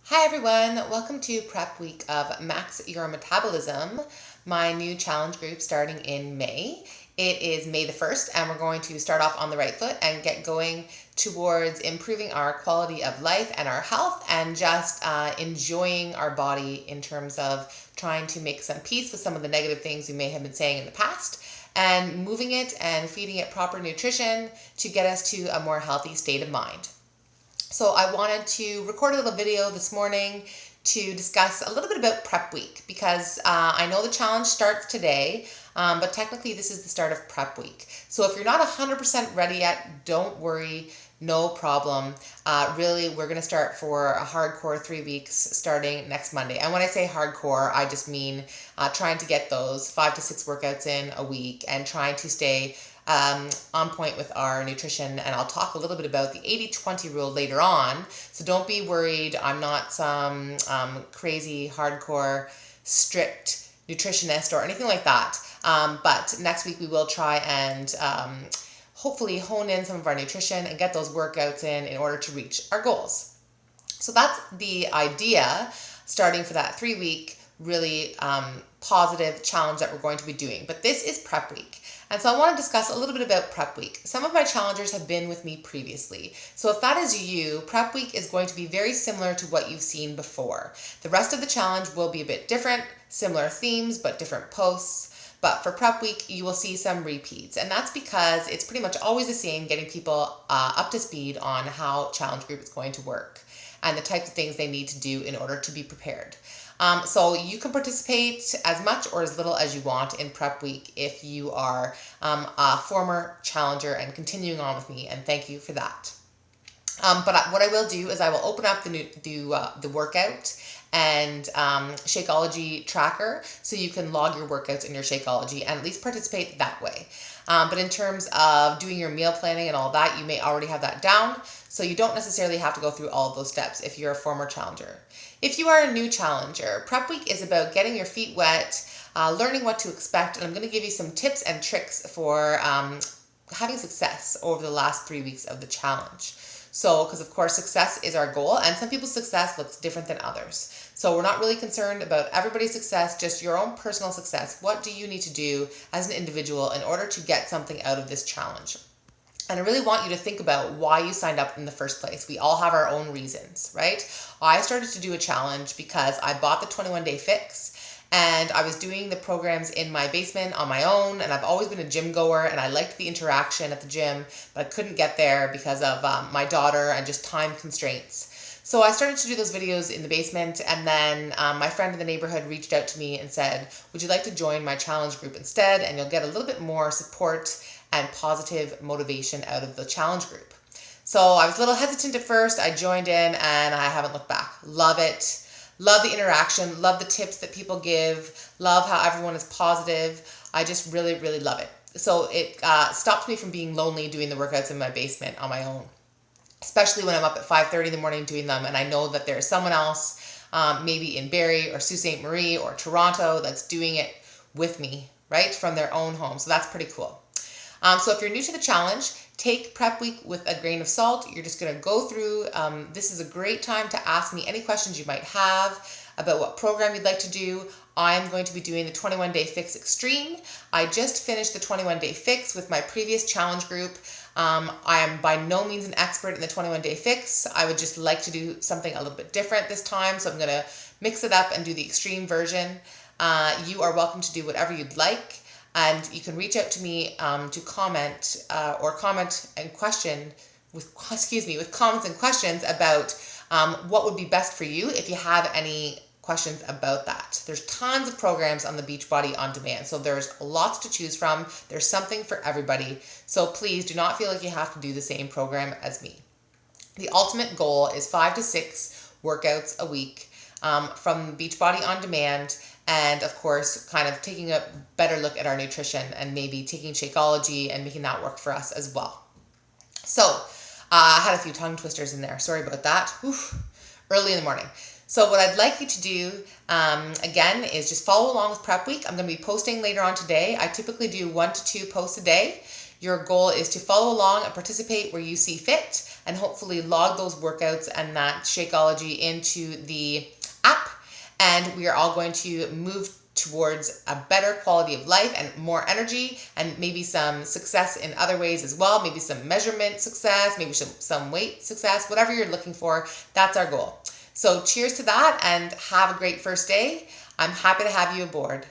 Hi everyone, welcome to prep week of Max Your Metabolism, my new challenge group starting in May. It is May the 1st and we're going to start off on the right foot and get going towards improving our quality of life and our health and just enjoying our body in terms of trying to make some peace with some of the negative things we may have been saying in the past and moving it and feeding it proper nutrition to get us to a more healthy state of mind. So I wanted to record a little video this morning to discuss a little bit about prep week because I know the challenge starts today, but technically this is the start of prep week. So if you're not 100% ready yet, don't worry, no problem. Really, we're going to start for a hardcore 3 weeks starting next Monday. And when I say hardcore, I just mean trying to get those 5 to 6 workouts in a week and trying to stay on point with our nutrition. And I'll talk a little bit about the 80-20 rule later on. So don't be worried. I'm not some crazy, hardcore, strict nutritionist or anything like that. But next week we will try and hopefully hone in some of our nutrition and get those workouts in order to reach our goals. So that's the idea, starting for that 3-week really positive challenge that we're going to be doing. But this is prep week. And so I want to discuss a little bit about prep week. Some of my challengers have been with me previously. So if that is you, prep week is going to be very similar to what you've seen before. The rest of the challenge will be a bit different, similar themes, but different posts. But for prep week, you will see some repeats. And that's because it's pretty much always the same, getting people up to speed on how challenge group is going to work and the types of things they need to do in order to be prepared. So you can participate as much or as little as you want in prep week if you are a former challenger and continuing on with me, and thank you for that. But what I will do is I will open up the workout and Shakeology tracker so you can log your workouts in your Shakeology and at least participate that way. But in terms of doing your meal planning and all that, you may already have that down, so you don't necessarily have to go through all of those steps if you're a former challenger. If you are a new challenger, prep week is about getting your feet wet, learning what to expect, and I'm going to give you some tips and tricks for having success over the last 3 weeks of the challenge. So, because of course success is our goal, and some people's success looks different than others. So we're not really concerned about everybody's success, just your own personal success. What do you need to do as an individual in order to get something out of this challenge? And I really want you to think about why you signed up in the first place. We all have our own reasons, right? I started to do a challenge because I bought the 21-day fix and I was doing the programs in my basement on my own, and I've always been a gym goer and I liked the interaction at the gym, but I couldn't get there because of my daughter and just time constraints. So I started to do those videos in the basement, and then my friend in the neighborhood reached out to me and said, would you like to join my challenge group instead? And you'll get a little bit more support and positive motivation out of the challenge group. So I was a little hesitant at first. I joined in and I haven't looked back. Love it. Love the interaction. Love the tips that people give. Love how everyone is positive. I just really, really love it. So it stopped me from being lonely doing the workouts in my basement on my own, especially when I'm up at 5:30 in the morning doing them and I know that there's someone else, maybe in Barrie or Sault Ste. Marie or Toronto, that's doing it with me, right, from their own home. So that's pretty cool. So if you're new to the challenge, take prep week with a grain of salt. You're just going to go through. This is a great time to ask me any questions you might have about what program you'd like to do. I'm going to be doing the 21-day fix extreme. I just finished the 21-day fix with my previous challenge group. I am by no means an expert in the 21-day fix. I would just like to do something a little bit different this time, so I'm going to mix it up and do the extreme version. You are welcome to do whatever you'd like. And you can reach out to me to comment or comment and question with comments and questions about what would be best for you if you have any questions about that. There's tons of programs on the Beachbody On Demand, so there's lots to choose from. There's something for everybody. So please do not feel like you have to do the same program as me. The ultimate goal is 5 to 6 workouts a week from Beachbody On Demand. And of course, kind of taking a better look at our nutrition and maybe taking Shakeology and making that work for us as well. So I had a few tongue twisters in there. Sorry about that. Oof, early in the morning. So what I'd like you to do, again, is just follow along with prep week. I'm going to be posting later on today. I typically do 1 to 2 posts a day. Your goal is to follow along and participate where you see fit. and hopefully log those workouts and that Shakeology into the app. And we are all going to move towards a better quality of life and more energy, and maybe some success in other ways as well. Maybe some measurement success, maybe some weight success, whatever you're looking for. That's our goal. So cheers to that and have a great first day. I'm happy to have you aboard.